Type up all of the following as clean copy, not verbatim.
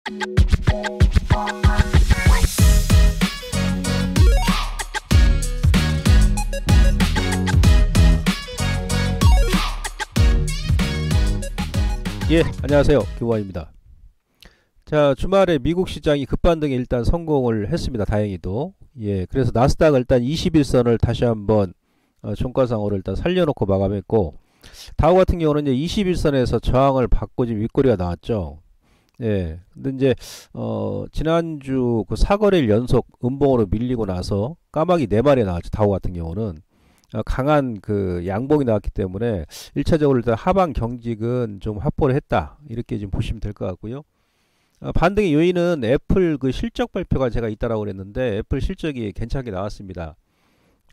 예, 안녕하세요. 김우환입니다. 자, 주말에 미국 시장이 급반등에 일단 성공을 했습니다. 다행히도. 예, 그래서 나스닥을 일단 21선을 다시 한번 종가상으로 일단 살려놓고 마감했고, 다우 같은 경우는 이제 21선에서 저항을 받고 지금 윗꼬리가 나왔죠. 예, 근데 이제 지난주 그 4거래일 연속 음봉으로 밀리고 나서 까마귀 4마리 나왔죠. 다우 같은 경우는. 강한 그 양봉이 나왔기 때문에 1차적으로 일단 하방 경직은 좀 확보를 했다, 이렇게 좀 보시면 될 것 같고요. 반등의 요인은 애플 그 실적 발표가 제가 있다라고 그랬는데, 애플 실적이 괜찮게 나왔습니다.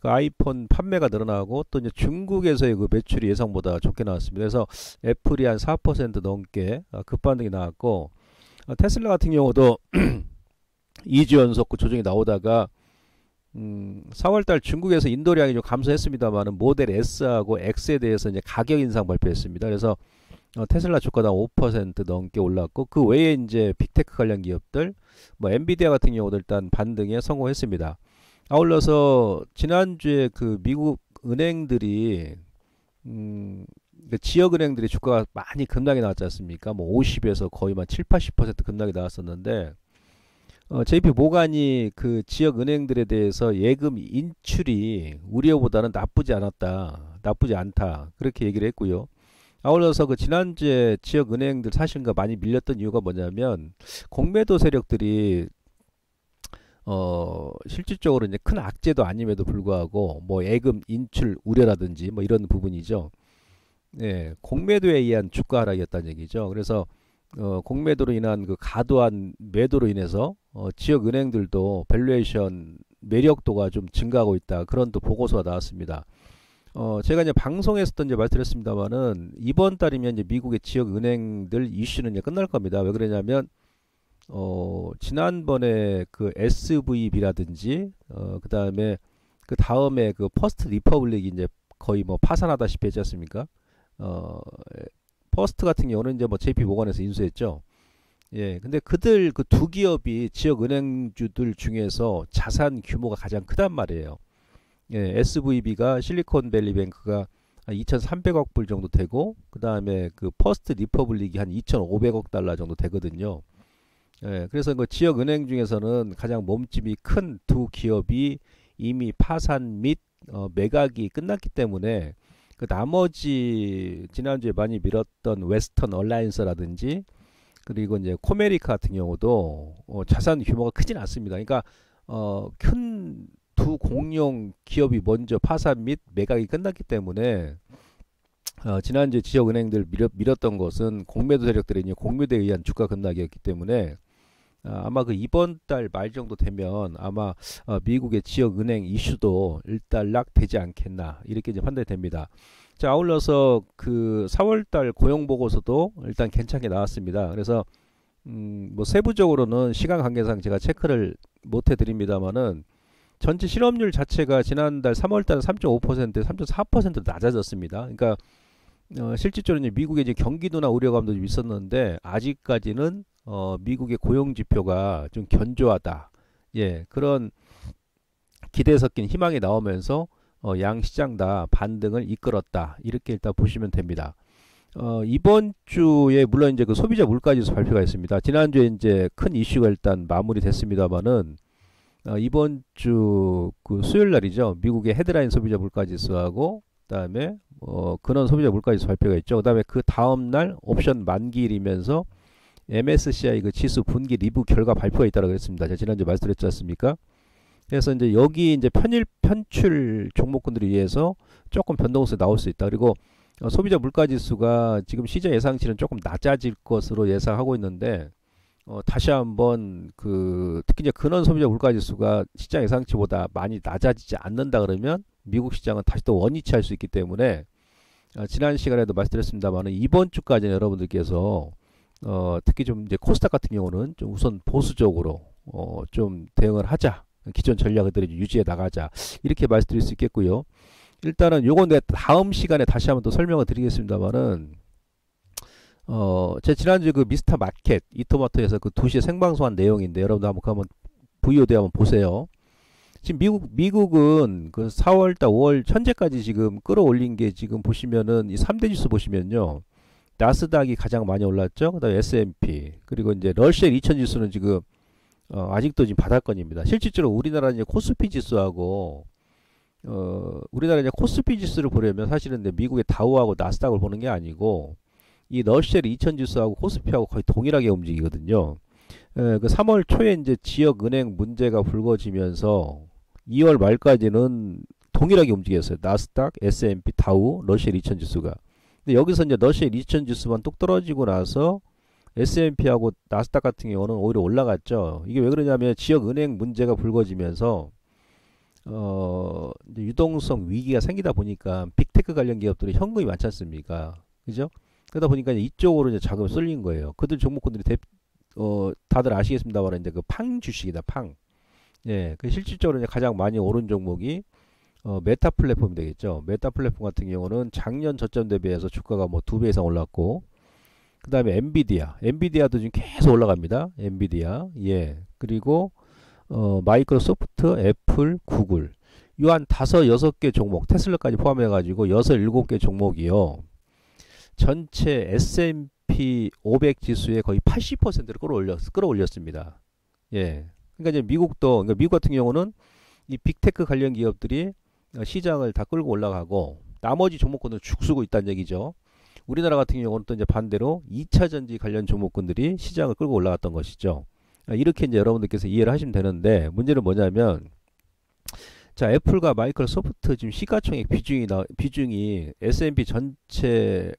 그 아이폰 판매가 늘어나고 또 이제 중국에서의 그 매출이 예상보다 좋게 나왔습니다. 그래서 애플이 한 4% 넘게 급반등이 나왔고, 테슬라 같은 경우도 2주 연속 그 조정이 나오다가 4월달 중국에서 인도량이 좀 감소했습니다만은 모델 S하고 X에 대해서 이제 가격 인상 발표했습니다. 그래서 테슬라 주가당 5% 넘게 올랐고, 그 외에 이제 빅테크 관련 기업들, 뭐 엔비디아 같은 경우도 일단 반등에 성공했습니다. 아울러서 지난주에 그 미국 은행들이 그 지역 은행들이 주가가 많이 급락이 나왔지 않습니까? 뭐 50에서 거의 만 7, 80% 급락이 나왔었는데, JP 모간이 그 지역 은행들에 대해서 예금 인출이 우려보다는 나쁘지 않다, 그렇게 얘기를 했고요. 아울러서 그 지난주에 지역 은행들 사실과 많이 밀렸던 이유가 뭐냐면, 공매도 세력들이 실질적으로 이제 큰 악재도 아님에도 불구하고 뭐 예금 인출 우려라든지 뭐 이런 부분이죠. 예, 공매도에 의한 주가 하락이었다는 얘기죠. 그래서 공매도로 인한 그 과도한 매도로 인해서 지역 은행들도 밸류에이션 매력도가 좀 증가하고 있다, 그런 또 보고서가 나왔습니다. 제가 이제 방송에서도 이제 말씀드렸습니다만은, 이번 달이면 이제 미국의 지역 은행들 이슈는 이제 끝날 겁니다. 왜 그러냐면 지난번에 그 SVB라든지 그 다음에 그 퍼스트 리퍼블릭이 이제 거의 뭐 파산하다시피 했지 않습니까? 퍼스트 같은 경우는 이제 뭐 JP 모건에서 인수했죠. 예, 근데 그들 그 두 기업이 지역 은행주들 중에서 자산 규모가 가장 크단 말이에요. 예, SVB가 실리콘밸리뱅크가 한 2,300억 불 정도 되고, 그 다음에 그 퍼스트 리퍼블릭이 한 2,500억 달러 정도 되거든요. 예, 그래서 그 지역 은행 중에서는 가장 몸집이 큰 두 기업이 이미 파산 및 매각이 끝났기 때문에, 그 나머지 지난주에 많이 밀었던 웨스턴 얼라이언스라든지, 그리고 이제 코메리카 같은 경우도 자산 규모가 크진 않습니다. 그러니까 큰 두 공룡 기업이 먼저 파산 및 매각이 끝났기 때문에, 지난주에 지역 은행들 밀었던 것은 공매도 세력들이 공매도에 의한 주가 급락이었기 때문에, 아마 그 이번 달 말 정도 되면 아마 미국의 지역 은행 이슈도 일단락 되지 않겠나, 이렇게 이제 판단이 됩니다. 자, 아울러서 그 4월달 고용 보고서도 일단 괜찮게 나왔습니다. 그래서 뭐 세부적으로는 시간 관계상 제가 체크를 못 해드립니다만은, 전체 실업률 자체가 지난달 3월달 3.5%, 3.4% 낮아졌습니다. 그러니까 실질적으로 이제 미국의 이제 경기도나 우려감도 좀 있었는데, 아직까지는 미국의 고용 지표가 좀 견조하다, 예, 그런 기대 섞인 희망이 나오면서 양 시장 다 반등을 이끌었다, 이렇게 일단 보시면 됩니다. 이번 주에 물론 이제 그 소비자 물가지수 발표가 있습니다. 지난주에 이제 큰 이슈가 일단 마무리됐습니다만은, 이번 주 그 수요일 날이죠. 미국의 헤드라인 소비자 물가지수하고, 그다음에 근원 소비자 물가지수 발표가 있죠. 그다음에 그 다음 날 옵션 만기일이면서 MSCI 그 지수 분기 리뷰 결과 발표가 있다고 그랬습니다. 제가 지난주에 말씀드렸지 않습니까? 그래서 이제 여기 이제 편출 종목군들에 의해서 조금 변동성이 나올 수 있다. 그리고 소비자 물가지수가 지금 시장 예상치는 조금 낮아질 것으로 예상하고 있는데, 다시 한번 특히 이제 근원 소비자 물가지수가 시장 예상치보다 많이 낮아지지 않는다 그러면 미국 시장은 다시 또 원위치할 수 있기 때문에, 지난 시간에도 말씀드렸습니다만 이번 주까지는 여러분들께서 특히 좀 이제 코스닥 같은 경우는 좀 우선 보수적으로 좀 대응을 하자, 기존 전략들을 유지해 나가자, 이렇게 말씀드릴 수 있겠고요. 일단은 요건 내가 다음 시간에 다시 한번 또 설명을 드리겠습니다만은, 제 지난주 그 미스터 마켓 이토마토에서 그 2시에 생방송한 내용인데 여러분들 한번 VOD 한번 보세요. 지금 미국은 그 4월달 5월 현재까지 지금 끌어올린 게 지금 보시면은 이 3대 지수 보시면요. 나스닥이 가장 많이 올랐죠. 그다음에 S&P 그리고 이제 러셀 2000 지수는 지금 아직도 지금 바닥권입니다. 실질적으로 우리나라 이제 코스피 지수하고 우리나라 이제 코스피 지수를 보려면 사실은 이제 미국의 다우하고 나스닥을 보는 게 아니고 이 러셀 2000 지수하고 코스피하고 거의 동일하게 움직이거든요. 그 3월 초에 이제 지역 은행 문제가 불거지면서 2월 말까지는 동일하게 움직였어요. 나스닥, S&P, 다우, 러셀 2000 지수가. 근데 여기서 이제 러셀 2000 지수만 뚝 떨어지고 나서 S&P하고 나스닥 같은 경우는 오히려 올라갔죠. 이게 왜 그러냐면 지역 은행 문제가 불거지면서 이제 유동성 위기가 생기다 보니까 빅테크 관련 기업들이 현금이 많지 않습니까? 그죠? 그러다 보니까 이쪽으로 이제 자금이 쏠린 거예요. 그들 종목군들이 다들 아시겠습니다만 이제 그 팡 주식이다, 팡. 예, 그 실질적으로 이제 가장 많이 오른 종목이 메타 플랫폼이 되겠죠. 메타 플랫폼 같은 경우는 작년 저점 대비해서 주가가 뭐 2배 이상 올랐고, 그 다음에 엔비디아도 지금 계속 올라갑니다. 엔비디아, 예, 그리고 마이크로소프트, 애플, 구글, 요 한 5-6개 종목, 테슬라까지 포함해가지고 6-7개 종목이요. 전체 S&P 500 지수의 거의 80%를 끌어올렸습니다. 예. 그러니까 이제 그러니까 미국 같은 경우는 이 빅테크 관련 기업들이 시장을 다 끌고 올라가고 나머지 종목군들은 죽쓰고 있다는 얘기죠. 우리나라 같은 경우는 또 이제 반대로 2차 전지 관련 종목군들이 시장을 끌고 올라갔던 것이죠. 이렇게 이제 여러분들께서 이해를 하시면 되는데 문제는 뭐냐면 자, 애플과 마이크로소프트 지금 시가총액 비중이 S&P 전체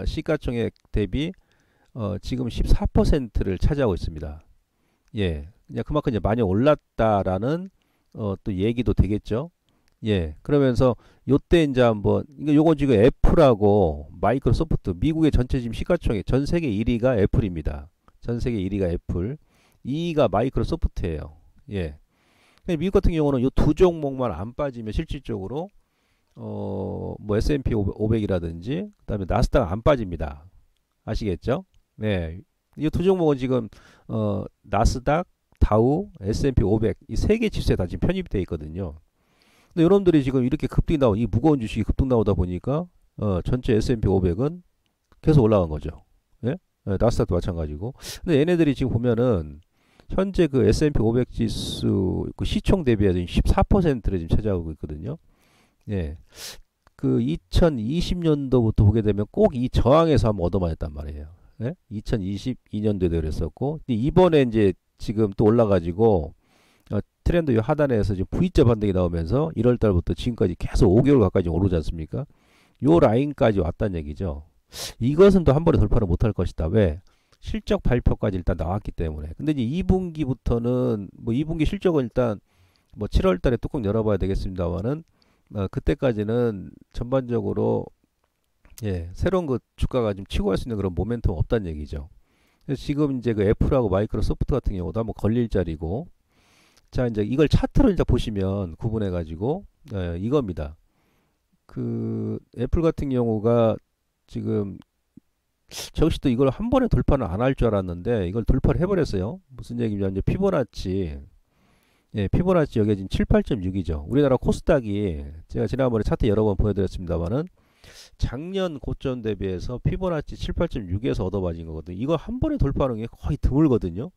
시가총액 대비 지금 14%를 차지하고 있습니다. 예, 그냥 그만큼 이제 많이 올랐다라는 또 얘기도 되겠죠. 예, 그러면서 요때 이제 한번 요건 지금 애플하고 마이크로소프트 미국의 전체 지금 시가총액 전 세계 1위가 애플입니다. 전 세계 1위가 애플, 2위가 마이크로소프트예요. 예. 미국 같은 경우는 요 두 종목만 안 빠지면 실질적으로 뭐 S&P 500이라든지 그다음에 나스닥 안 빠집니다. 아시겠죠? 네. 이 두 종목은 지금 나스닥, 다우, S&P 500 이 세 개 지수에 다 지금 편입되어 있거든요. 근데 여러분들이 지금 이렇게 급등이 나오 이 무거운 주식이 급등 나오다 보니까 전체 S&P 500은 계속 올라간 거죠. 예? 나스닥도 마찬가지고. 근데 얘네들이 지금 보면은 현재 그 S&P 500 지수 그 시총 대비해서 14%를 지금 차지하고 있거든요. 예. 그 2020년도부터 보게 되면 꼭 이 저항에서 한번 얻어맞았단 말이에요. 예? 2022년도에도 그랬었고 이번에 이제 지금 또 올라가지고 트렌드 요 하단에서 지금 V자 반등이 나오면서 1월 달부터 지금까지 계속 5개월 가까이 오르지 않습니까? 요 라인까지 왔다는 얘기죠. 이것은 또 한 번에 돌파를 못할 것이다. 왜? 실적 발표까지 일단 나왔기 때문에. 근데 이제 2분기부터는 뭐 2분기 실적은 일단 뭐 7월 달에 뚜껑 열어봐야 되겠습니다만은 그때까지는 전반적으로 예, 새로운 그 주가가 좀 치고 갈 수 있는 그런 모멘텀 없다는 얘기죠. 그래서 지금 이제 그 애플하고 마이크로소프트 같은 경우도 한번 걸릴 자리고, 자 이제 이걸 차트로 이제 보시면 구분해 가지고 이겁니다. 그 애플 같은 경우가 지금 저 역시도 이걸 한 번에 돌파는 안 할 줄 알았는데 이걸 돌파를 해버렸어요. 무슨 얘기냐면 이제 피보나치, 예, 피보나치 여기 지금 78.6이죠. 우리나라 코스닥이 제가 지난번에 차트 여러 번 보여드렸습니다만은 작년 고점 대비해서 피보나치 78.6에서 얻어맞은 거거든요. 이거 한 번에 돌파하는 게 거의 드물거든요.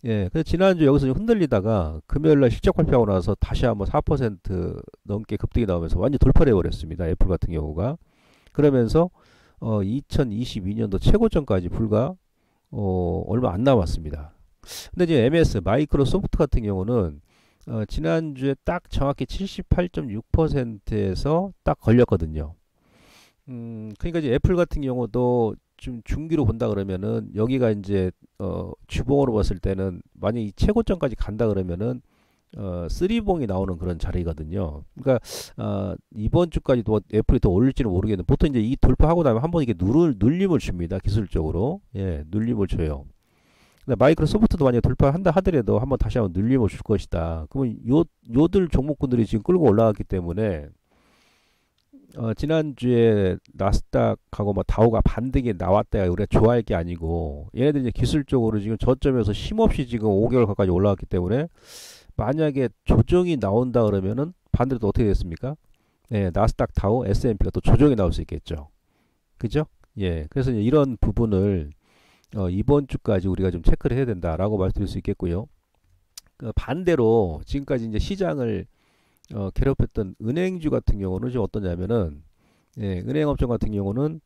예, 그래서 지난주 여기서 좀 흔들리다가 금요일날 실적 발표하고 나서 다시 한번 4% 넘게 급등이 나오면서 완전 돌파를 해버렸습니다. 애플 같은 경우가. 그러면서 2022년도 최고점까지 불과 얼마 안 남았습니다. 근데 이제 MS 마이크로소프트 같은 경우는 지난주에 딱 정확히 78.6%에서 딱 걸렸거든요. 그러니까 이제 애플 같은 경우도 좀 중기로 본다 그러면은 여기가 이제 주봉으로 봤을 때는 만약 이 최고점까지 간다 그러면은 쓰리봉이 나오는 그런 자리거든요. 그러니까 이번 주까지도 애플이 더 올릴지는 모르겠는데 보통 이제 이 돌파하고 나면 한번 이게 눌림을 줍니다. 기술적으로. 예, 눌림을 줘요. 근데 마이크로소프트도 만약에 돌파한다 하더라도 한번 다시 한번 눌림을 줄 것이다. 그러면 요들 종목군들이 지금 끌고 올라갔기 때문에 지난주에 나스닥하고 뭐 다우가 반등이 나왔다가 우리가 좋아할 게 아니고 얘네들 이제 기술적으로 지금 저점에서 쉼없이 지금 5개월 가까이 올라왔기 때문에 만약에 조정이 나온다 그러면은 반대로 또 어떻게 됐습니까? 네, 나스닥 다우 S&P가 또 조정이 나올 수 있겠죠. 그죠? 예. 그래서 이제 이런 부분을 이번 주까지 우리가 좀 체크를 해야 된다라고 말씀드릴 수 있겠고요. 반대로 지금까지 이제 시장을 괴롭혔던 은행주 같은 경우는 좀 어떠냐면은 예, 은행업종 같은 경우는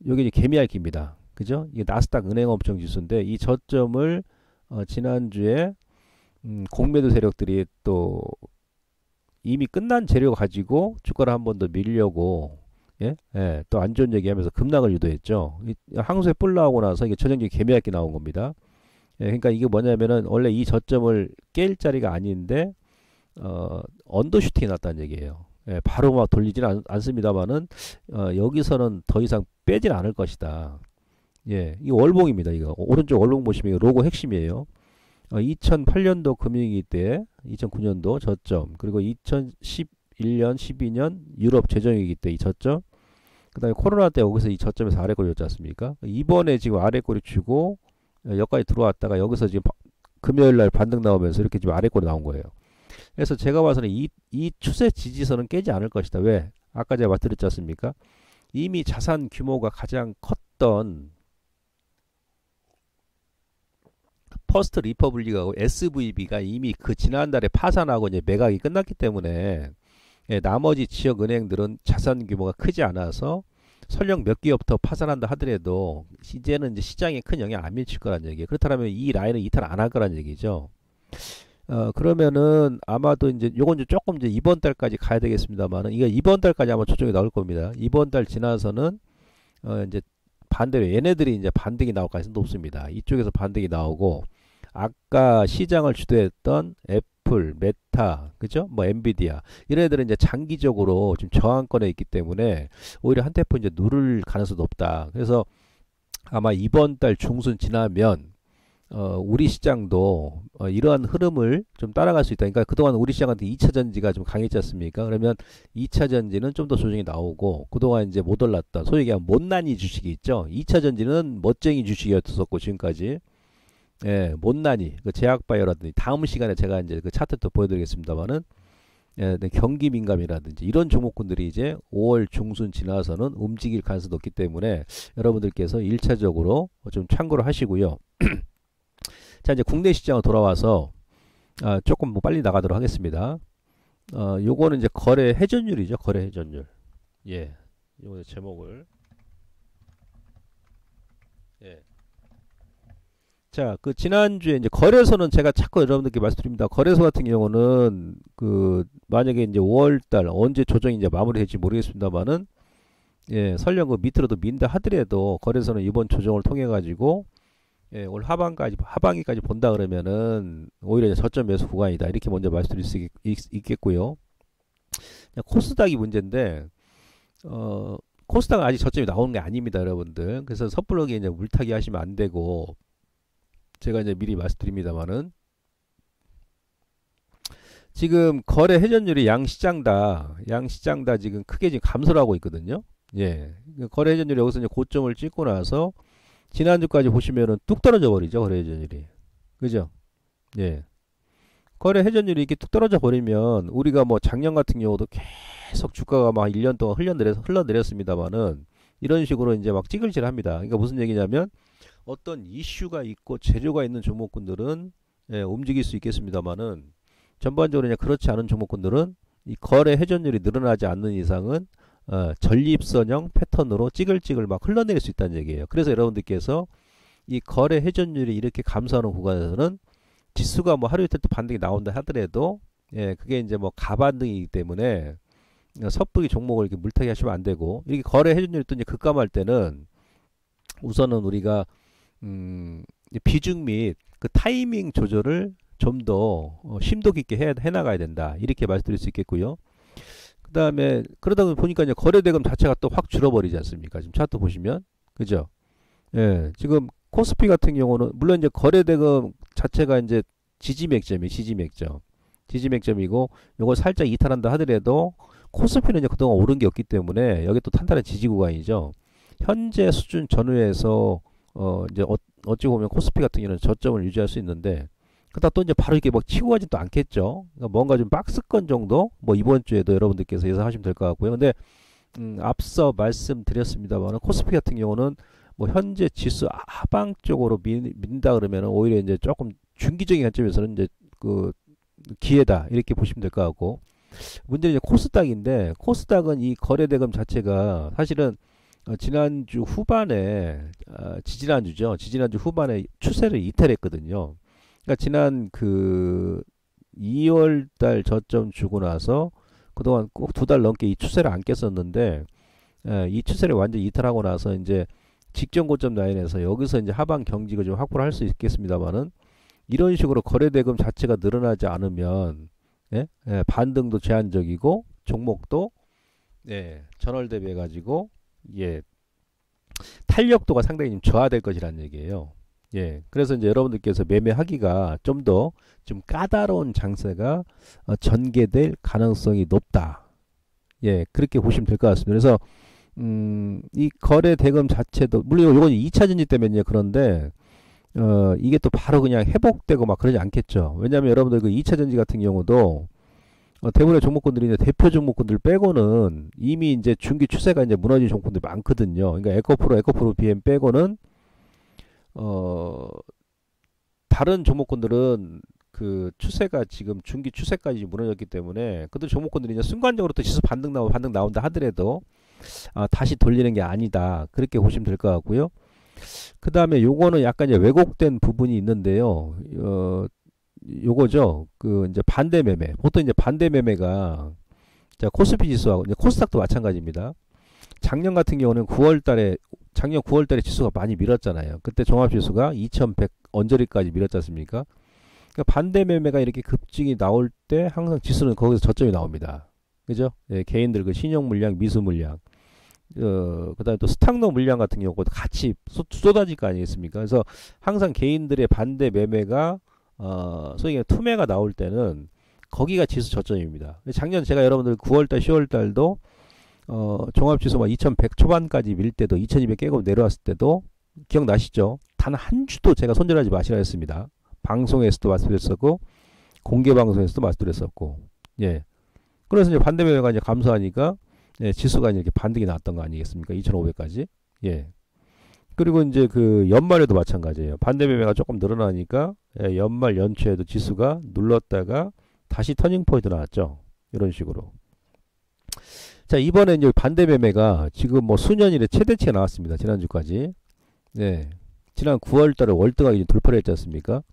여기 이제 개미알기입니다. 그죠? 이게 나스닥 은행업종 지수인데 이 저점을 지난주에 공매도 세력들이 또 이미 끝난 재료 가지고 주가를 한 번 더 밀려고 예? 예, 또 안 좋은 얘기하면서 급락을 유도했죠. 항소에 뿔 나오고 나서 이게 전형적인 개미알기 나온 겁니다. 예, 그러니까 이게 뭐냐면은 원래 이 저점을 깰 자리가 아닌데 언더슈팅이 났다는 얘기예요. 예, 바로 막 돌리지는 않습니다만은 여기서는 더 이상 빼진 않을 것이다. 예, 이 월봉입니다. 이거 오른쪽 월봉 보시면 이거 로고 핵심이에요. 2008년도 금융위기 때, 2009년도 저점, 그리고 2011년, 12년 유럽 재정위기 때 이 저점, 그 다음에 코로나 때 여기서 이 저점에서 아래꼬리였지 않습니까? 이번에 지금 아래꼬리 주고 여기까지 들어왔다가 여기서 지금 금요일 날 반등 나오면서 이렇게 지금 아래꼬리 나온 거예요. 그래서 제가 봐서는 이 추세 지지선은 깨지 않을 것이다. 왜? 아까 제가 말씀드렸지 않습니까? 이미 자산 규모가 가장 컸던 퍼스트 리퍼블릭하고 SVB가 이미 그 지난달에 파산하고 이제 매각이 끝났기 때문에 예, 나머지 지역 은행들은 자산 규모가 크지 않아서 설령 몇 기업부터 파산한다 하더라도 이제는 이제 시장에 큰 영향 안 미칠 거란 얘기예요. 그렇다면 이 라인은 이탈 안 할 거란 얘기죠. 그러면은 아마도 이제 요건 이제 조금 이제 이번 달까지 가야 되겠습니다만은 이거 이번 달까지 아마 조정이 나올 겁니다. 이번 달 지나서는 이제 반대로 얘네들이 이제 반등이 나올 가능성이 높습니다. 이쪽에서 반등이 나오고 아까 시장을 주도했던 애플, 메타, 그죠? 뭐 엔비디아 이런 애들은 이제 장기적으로 지금 저항권에 있기 때문에 오히려 한 테프 이제 누를 가능성이 높다. 그래서 아마 이번 달 중순 지나면 우리 시장도 이러한 흐름을 좀 따라갈 수 있다. 그러니까 그동안 우리 시장한테 2차 전지가 좀 강했지 않습니까? 그러면 2차 전지는 좀 더 조정이 나오고 그동안 이제 못 올랐던 소위 얘기하면 못난이 주식이 있죠. 2차 전지는 멋쟁이 주식이었었고 지금까지 예, 못난이 그 제약바이오라든지 다음 시간에 제가 이제 그 차트도 보여드리겠습니다만은 예, 경기 민감이라든지 이런 종목군들이 이제 5월 중순 지나서는 움직일 가능성이 높기 때문에 여러분들께서 1차적으로 좀 참고를 하시고요. 자 이제 국내 시장으로 돌아와서 조금 뭐 빨리 나가도록 하겠습니다. 요거는 이제 거래 회전율이죠. 거래 회전율. 예, 요거 제목을 예. 자, 그 지난주에 이제 거래소는 제가 자꾸 여러분들께 말씀드립니다. 거래소 같은 경우는 그 만약에 이제 5월달 언제 조정이 이제 마무리될지 모르겠습니다만은 예, 설령 그 밑으로도 민다 하더라도 거래소는 이번 조정을 통해 가지고 예, 올 하반기까지 본다 그러면은 오히려 이제 저점 매수 구간이다 이렇게 먼저 말씀드릴 수 있겠고요. 코스닥이 문제인데 코스닥은 아직 저점이 나오는 게 아닙니다, 여러분들. 그래서 섣불르게 이제 물타기 하시면 안 되고 제가 이제 미리 말씀드립니다만은 지금 거래 회전율이 양시장 다 지금 크게 지금 감소를 하고 있거든요. 예, 거래 회전율이 여기서 이제 고점을 찍고 나서 지난주까지 보시면은 뚝 떨어져 버리죠, 거래 회전율이. 그죠? 예. 거래 회전율이 이렇게 뚝 떨어져 버리면 우리가 뭐 작년 같은 경우도 계속 주가가 막 1년 동안 흘러내렸습니다만은 이런 식으로 이제 막 찌글찌글합니다. 그러니까 무슨 얘기냐면 어떤 이슈가 있고 재료가 있는 종목군들은 예, 움직일 수 있겠습니다만은 전반적으로 그냥 그렇지 않은 종목군들은 이 거래 회전율이 늘어나지 않는 이상은 전립선형 패턴으로 찌글찌글 막 흘러내릴 수 있다는 얘기예요. 그래서 여러분들께서 이 거래 회전율이 이렇게 감소하는 구간에서는 지수가 뭐 하루 이틀 또 반등이 나온다 하더라도 예, 그게 이제 뭐 가반등이기 때문에 섣불리 종목을 이렇게 물타기 하시면 안 되고 이렇게 거래 회전율이 또 이제 급감할 때는 우선은 우리가 비중 및 그 타이밍 조절을 좀 더 심도 깊게 해 나가야 된다 이렇게 말씀드릴 수 있겠고요. 그 다음에 그러다 보니까 이제 거래대금 자체가 또 확 줄어버리지 않습니까? 지금 차트 보시면 그죠? 예, 지금 코스피 같은 경우는 물론 이제 거래대금 자체가 이제 지지맥점이고 요거 살짝 이탈한다 하더라도 코스피는 이제 그동안 오른 게 없기 때문에 여기 또 탄탄한 지지 구간이죠. 현재 수준 전후에서 이제 어찌 보면 코스피 같은 경우는 저점을 유지할 수 있는데 그러다 또 이제 바로 이렇게 막 치고 가지도 않겠죠. 그러니까 뭔가 좀 박스권 정도 뭐 이번 주에도 여러분들께서 예상하시면 될 것 같고요. 근데 앞서 말씀드렸습니다만 코스피 같은 경우는 뭐 현재 지수 하방 쪽으로 민다 그러면 오히려 이제 조금 중기적인 관점에서는 이제 그 기회다 이렇게 보시면 될 것 같고 문제는 이제 코스닥인데 코스닥은 이 거래 대금 자체가 사실은 지난주 후반에 지지난주죠. 지지난주 후반에 추세를 이탈했거든요. 그러니까 지난 그 2월 달 저점 주고 나서 그동안 꼭 2달 넘게 이 추세를 안 깼었는데 이 추세를 완전히 이탈하고 나서 이제 직전 고점 라인에서 여기서 이제 하방 경직을 좀 확보를 할 수 있겠습니다만은 이런 식으로 거래 대금 자체가 늘어나지 않으면 반등도 제한적이고 종목도 전월 대비해 가지고 탄력도가 상당히 좀 저하될 것이라는 얘기예요. 그래서 이제 여러분들께서 매매하기가 좀 더 좀 까다로운 장세가 전개될 가능성이 높다. 그렇게 보시면 될 것 같습니다. 그래서 이 거래 대금 자체도 물론 이건 2차 전지 때문에 그런데 이게 또 바로 그냥 회복되고 막 그러지 않겠죠. 왜냐하면 여러분들 그 2차 전지 같은 경우도 대부분의 종목군들이 이제 대표 종목군들 빼고는 이미 이제 중기 추세가 이제 무너진 종목군들이 많거든요. 그러니까 에코프로 BM 빼고는 다른 종목군들은 그 추세가 지금 중기 추세까지 무너졌기 때문에 그들 종목군들이 이제 순간적으로 또 지수 반등 나온다 하더라도 다시 돌리는 게 아니다. 그렇게 보시면 될 것 같고요. 그 다음에 요거는 약간 이제 왜곡된 부분이 있는데요. 요거죠. 그 이제 반대 매매. 보통 이제 반대 매매가 자, 코스피 지수하고 이제 코스닥도 마찬가지입니다. 작년 같은 경우는 작년 9월 달에 지수가 많이 밀었잖아요. 그때 종합 지수가 2100 언저리까지 밀었지 않습니까? 그러니까 반대 매매가 이렇게 급증이 나올 때 항상 지수는 거기서 저점이 나옵니다. 그죠? 개인들 그 신용 물량, 미수 물량. 그다음에 또 스탁노 물량 같은 경우도 같이 쏟아질 거 아니겠습니까? 그래서 항상 개인들의 반대 매매가 소위 투매가 나올 때는 거기가 지수 저점입니다. 작년 제가 여러분들 9월달, 10월달도 종합지수 막 2100 초반까지 밀 때도 2200 깨고 내려왔을 때도 기억나시죠? 단 한 주도 제가 손절하지 마시라 했습니다. 방송에서도 말씀드렸었고 공개 방송에서도 말씀드렸었고 그래서 이제 반대 매매가 이제 감소하니까 지수가 이렇게 반등이 나왔던 거 아니겠습니까? 2500까지. 그리고 이제 그 연말에도 마찬가지예요. 반대 매매가 조금 늘어나니까 연말 연초에도 지수가 눌렀다가 다시 터닝 포인트 나왔죠. 이런 식으로. 자, 이번에 이제 반대 매매가 지금 뭐 수년 이래 최대치가 나왔습니다. 지난주까지. 지난 9월 달에 월등하게 이제 돌파를 했지 않습니까?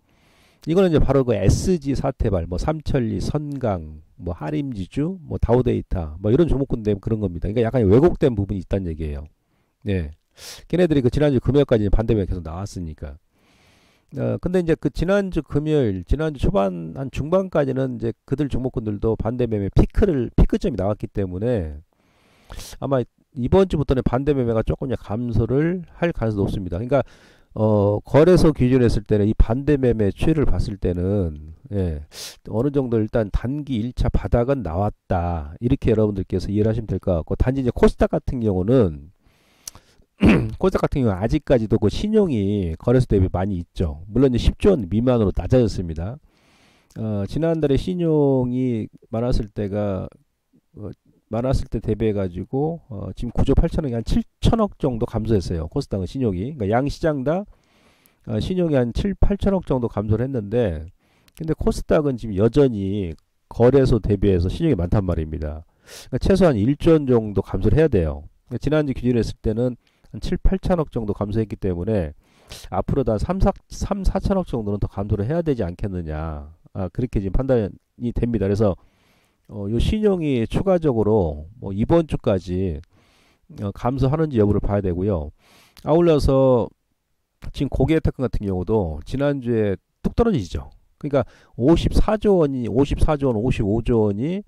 이거는 이제 바로 그 SG 사태발, 뭐 삼천리, 선강, 뭐 하림지주, 뭐 다우데이터, 뭐 이런 종목군 때문에 그런 겁니다. 그러니까 약간 왜곡된 부분이 있다는 얘기예요. 걔네들이 그 지난주 금요일까지 반대 매매 계속 나왔으니까. 근데 이제 그 지난주 금요일, 지난주 초반 한 중반까지는 이제 그들 종목군들도 반대 매매 피크점이 나왔기 때문에 아마 이번 주부터는 반대 매매가 조금 감소를 할 가능성이 높습니다. 그러니까 거래소 기준으로 했을 때는 이 반대 매매 추이를 봤을 때는 어느 정도 일단 단기 1차 바닥은 나왔다. 이렇게 여러분들께서 이해를 하시면 될 것 같고 단지 이제 코스닥 같은 경우는 아직까지도 그 신용이 거래소 대비 많이 있죠. 물론 이제 10조 원 미만으로 낮아졌습니다. 지난달에 신용이 많았을 때 대비해 가지고 지금 9조 8천억이 한 7천억 정도 감소했어요. 코스닥은 신용이. 그러니까 양 시장 다 신용이 한 7, 8천억 정도 감소를 했는데 근데 코스닥은 지금 여전히 거래소 대비해서 신용이 많단 말입니다. 그러니까 최소한 1조 원 정도 감소를 해야 돼요. 그러니까 지난주 기준으로 했을 때는 한 7, 8천억 정도 감소했기 때문에 앞으로도 한 3, 4천억 정도는 더 감소를 해야 되지 않겠느냐. 그렇게 지금 판단이 됩니다. 그래서 요 신용이 추가적으로 뭐 이번 주까지 감소하는지 여부를 봐야 되고요. 아울러서 지금 고객예탁금 같은 경우도 지난주에 뚝 떨어지죠. 그러니까 54조 원, 55조 원이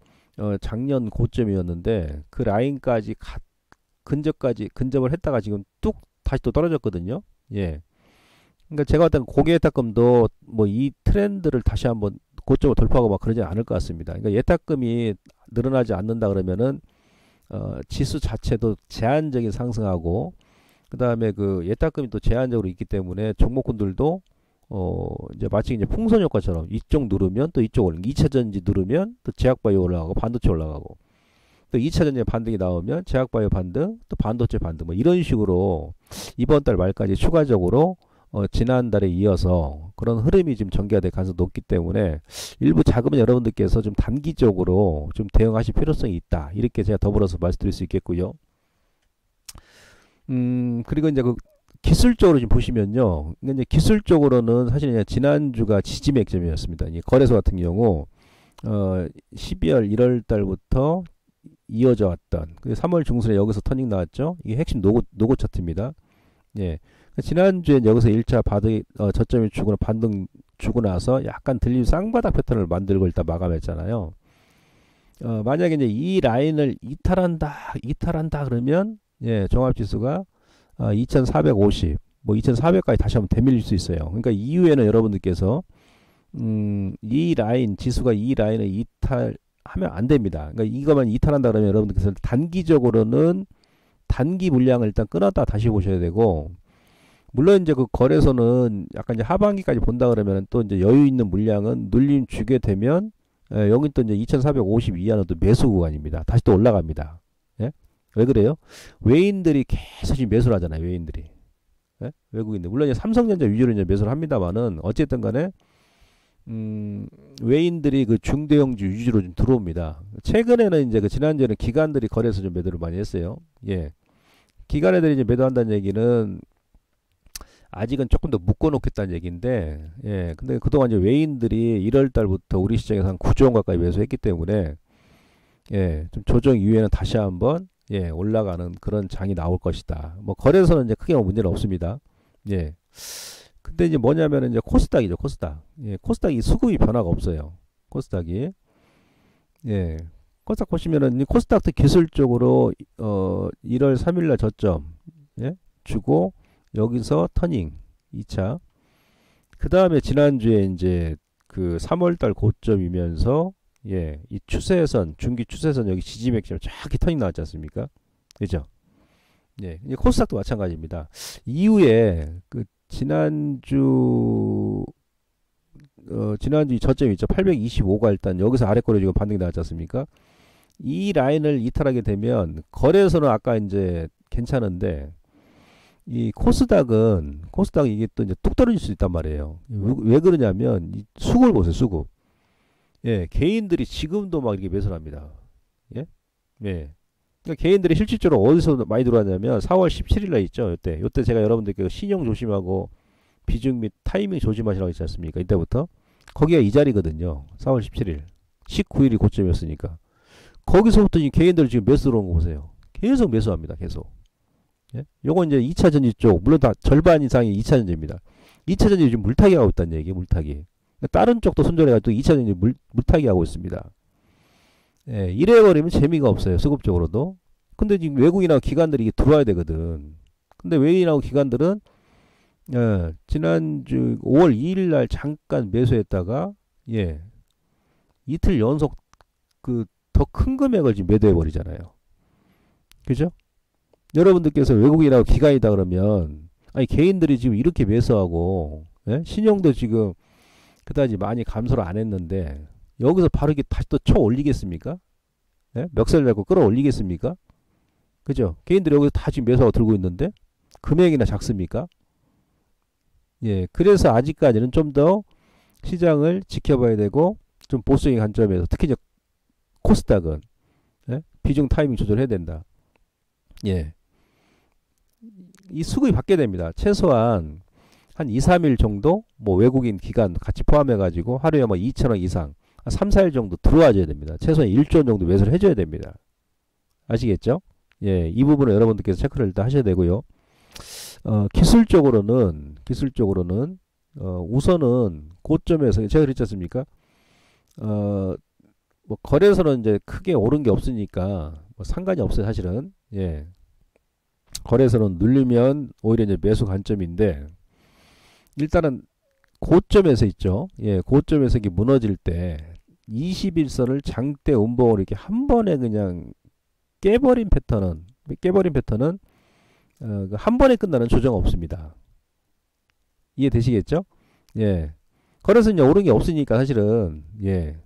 작년 고점이었는데 그 라인까지 근접을 했다가 지금 뚝 다시 또 떨어졌거든요. 그러니까 제가 봤을 때 고객예탁금도 뭐 이 트렌드를 다시 한번 고점을 돌파하고 막 그러지 않을 것 같습니다. 그러니까 예탁금이 늘어나지 않는다 그러면은 지수 자체도 제한적인 상승하고 그다음에 그 예탁금이 또 제한적으로 있기 때문에 종목군들도 이제 마치 이제 풍선 효과처럼 이쪽 누르면 또 이쪽 올라 2차 전지 누르면 또 제약바이오 올라가고 반도체 올라가고 또 2차 전지 반등이 나오면 제약바이오 반등 또 반도체 반등 뭐 이런 식으로 이번 달 말까지 추가적으로 지난달에 이어서 그런 흐름이 지금 전개될 가능성이 높기 때문에 일부 자금은 여러분들께서 좀 단기적으로 좀 대응하실 필요성이 있다. 이렇게 제가 더불어서 말씀드릴 수 있겠고요. 그리고 이제 그 기술적으로 지금 보시면요. 이제 기술적으로는 사실 그냥 지난주가 지지 맥점이었습니다. 이 거래소 같은 경우 12월 1월 달부터 이어져 왔던 3월 중순에 여기서 터닝 나왔죠. 이게 핵심 노고 차트입니다. 예. 지난주에 여기서 1차 저점이 주고 반등 주고 나서 약간 들린 쌍바닥 패턴을 만들고 일단 마감했잖아요. 만약에 이제 이 라인을 이탈한다 그러면 예, 종합지수가 2450, 뭐 2400까지 다시 한번 되밀릴 수 있어요. 그러니까 이후에는 여러분들께서 이 라인 지수가 이 라인을 이탈하면 안 됩니다. 그러니까 이거만 이탈한다 그러면 여러분들께서 단기적으로는 단기 물량을 일단 끊었다 다시 보셔야 되고 물론 이제 그 거래소는 약간 이제 하반기까지 본다 그러면 또 이제 여유 있는 물량은 눌림 주게 되면 여기 또 이제 2450 이하는 또 매수 구간입니다. 다시 또 올라갑니다. 예? 왜 그래요? 외인들이 계속 지금 매수를 하잖아요. 외인들이. 예? 외국인들. 물론 이제 삼성전자 위주로 이제 매수를 합니다만은 어쨌든 간에 외인들이 그 중대형주 위주로 좀 들어옵니다. 최근에는 이제 그 지난주에는 기관들이 거래소 좀 매도를 많이 했어요. 예. 기관 애들이 이제 매도한다는 얘기는 아직은 조금 더 묶어놓겠다는 얘기인데, 예. 근데 그동안 이제 외인들이 1월 달부터 우리 시장에서 한 9조 원 가까이 매수했기 때문에, 예. 좀 조정 이후에는 다시 한번, 예. 올라가는 그런 장이 나올 것이다. 뭐, 거래소는 이제 크게 문제는 없습니다. 예. 근데 이제 뭐냐면은 이제 코스닥이죠, 코스닥. 예. 코스닥이 수급이 변화가 없어요. 코스닥이. 예. 코스닥 보시면은, 코스닥도 기술적으로, 1월 3일날 저점, 예. 주고, 여기서 터닝 2차. 그 다음에 지난주에 이제 그 3월달 고점이면서 예, 이 추세선 중기 추세선 여기 지지 맥점 쫙 터닝 나왔지 않습니까? 그죠? 예, 코스닥도 마찬가지입니다. 이후에 그 지난주 저점이 있죠. 825가 일단 여기서 아래 거로 지금 반등이 나왔지 않습니까? 이 라인을 이탈하게 되면 거래소는 아까 이제 괜찮은데 이 코스닥은 이게 또 이제 뚝 떨어질 수 있단 말이에요. 왜 그러냐면 이 수급을 보세요. 수급. 예, 개인들이 지금도 막 이렇게 매수를 합니다. 예, 예. 그러니까 개인들이 실질적으로 어디서 많이 들어왔냐면 4월 17일날 있죠. 요때 제가 여러분들께 신용 조심하고 비중 및 타이밍 조심하시라고 했지 않습니까? 이때부터 거기가 이 자리거든요. 4월 17일, 19일이 고점이었으니까 거기서부터 이 개인들 지금 매수 들어온 거 보세요. 계속 매수합니다. 계속. 예? 요건 이제 2차 전지 쪽, 물론 다 절반 이상이 2차 전지입니다. 2차 전지 지금 물타기 하고 있다는 얘기, 물타기. 그러니까 다른 쪽도 손절해가지고 2차 전지 물타기 하고 있습니다. 예, 이래버리면 재미가 없어요, 수급적으로도. 근데 지금 외국인하고 기관들이 이게 들어와야 되거든. 근데 외국인하고 기관들은, 예, 지난주 5월 2일날 잠깐 매수했다가, 예, 이틀 연속 더 큰 금액을 지금 매도해버리잖아요. 그죠? 여러분들께서 외국인하고 기관이다 그러면 아니 개인들이 지금 이렇게 매수하고 예? 신용도 지금 그다지 많이 감소를 안 했는데 여기서 바로 이렇게 다시 또 쳐 올리겠습니까? 예? 멱살 잡고 끌어올리겠습니까? 그죠? 개인들이 여기서 다 지금 매수하고 들고 있는데 금액이나 작습니까? 예, 그래서 아직까지는 좀 더 시장을 지켜봐야 되고 좀 보수적인 관점에서 특히 이제 코스닥은 예? 비중 타이밍 조절해야 된다. 예. 이 수급이 받게 됩니다. 최소한 한 2, 3일 정도 뭐 외국인 기관 같이 포함해 가지고 하루에 뭐 2,000원 이상 3, 4일 정도 들어와줘야 됩니다. 최소한 1조 정도 매수를 해줘야 됩니다. 아시겠죠? 예, 이 부분은 여러분들께서 체크를 일단 하셔야 되고요. 기술적으로는 우선은 고점에서 제가 그랬지 않습니까? 뭐 거래소는 이제 크게 오른 게 없으니까 뭐 상관이 없어요, 사실은. 예. 거래소는 누르면 오히려 이제 매수 관점인데 일단은 고점에서 있죠. 예, 고점에서 이게 무너질 때 21선을 장대 음봉으로 이렇게 한 번에 그냥 깨버린 패턴은 한 번에 끝나는 조정 없습니다. 이해되시겠죠? 예. 거래소는 오른 게 없으니까 사실은 예.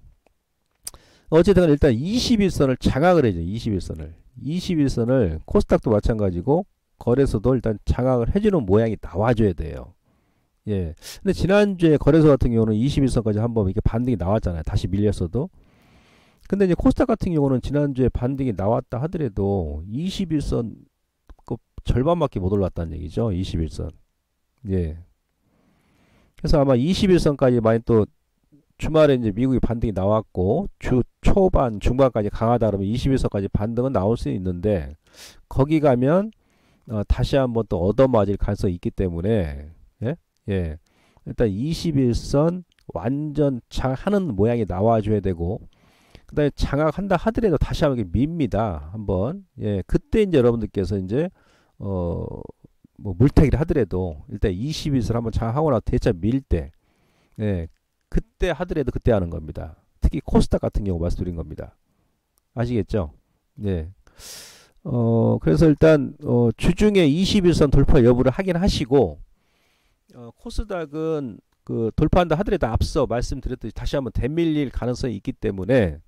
어쨌든 일단 21선을 장악을 해줘. 21선을 코스닥도 마찬가지고 거래소도 일단 장악을 해주는 모양이 나와줘야 돼요. 예. 근데 지난주에 거래소 같은 경우는 21선까지 한번 이렇게 반등이 나왔잖아요. 다시 밀렸어도. 근데 이제 코스닥 같은 경우는 지난주에 반등이 나왔다 하더라도 21선 그 절반밖에 못 올랐다는 얘기죠. 21선. 예. 그래서 아마 21선까지 많이 또 주말에 이제 미국이 반등이 나왔고 주 초반 중반까지 강하다 그러면 21선까지 반등은 나올 수 있는데 거기 가면 다시 한번 또 얻어맞을 가능성이 있기 때문에 예? 예. 일단 21선 완전 장악하는 모양이 나와줘야 되고 그 다음에 장악한다 하더라도 다시 한번 밉니다. 한번. 예. 그때 이제 여러분들께서 이제 뭐 물타기를 하더라도 일단 21선 한번 장악하고 나서 대차 밀 때 예. 그때 하더라도 그때 하는 겁니다. 특히 코스닥 같은 경우 말씀드린 겁니다. 아시겠죠? 예. 그래서 일단 주중에 21선 돌파 여부를 확인하시고 코스닥은 그 돌파한다 하더라도 앞서 말씀드렸듯이 다시 한번 대밀릴 가능성이 있기 때문에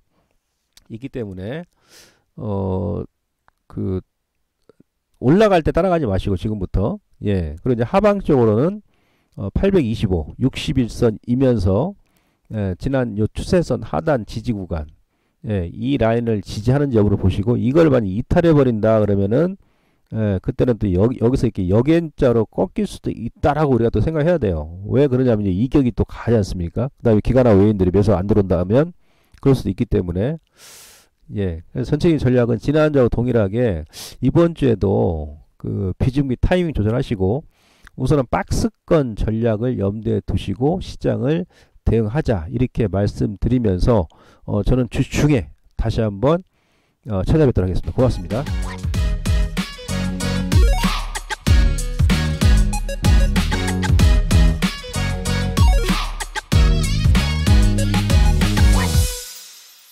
그 올라갈 때 따라가지 마시고 지금부터 예. 그리고 이제 하방 쪽으로는 825, 61선이면서 예, 지난 요 추세선 하단 지지 구간 예, 이 라인을 지지하는 여부를 보시고 이걸 만약 이탈해 버린다 그러면은 예, 그때는 또 여기서 이렇게 역연자로 꺾일 수도 있다라고 우리가 또 생각해야 돼요. 왜 그러냐면 이제 이격이 또 가지 않습니까? 그 다음에 기관화 외인들이 매수 안 들어온다 하면 그럴 수도 있기 때문에 예, 그래서 전체적인 전략은 지난주하고 동일하게 이번 주에도 그 비중비 타이밍 조절하시고 우선은 박스권 전략을 염두에 두시고 시장을 대응하자 이렇게 말씀드리면서 저는 주 중에 다시 한번 찾아뵙도록 하겠습니다. 고맙습니다.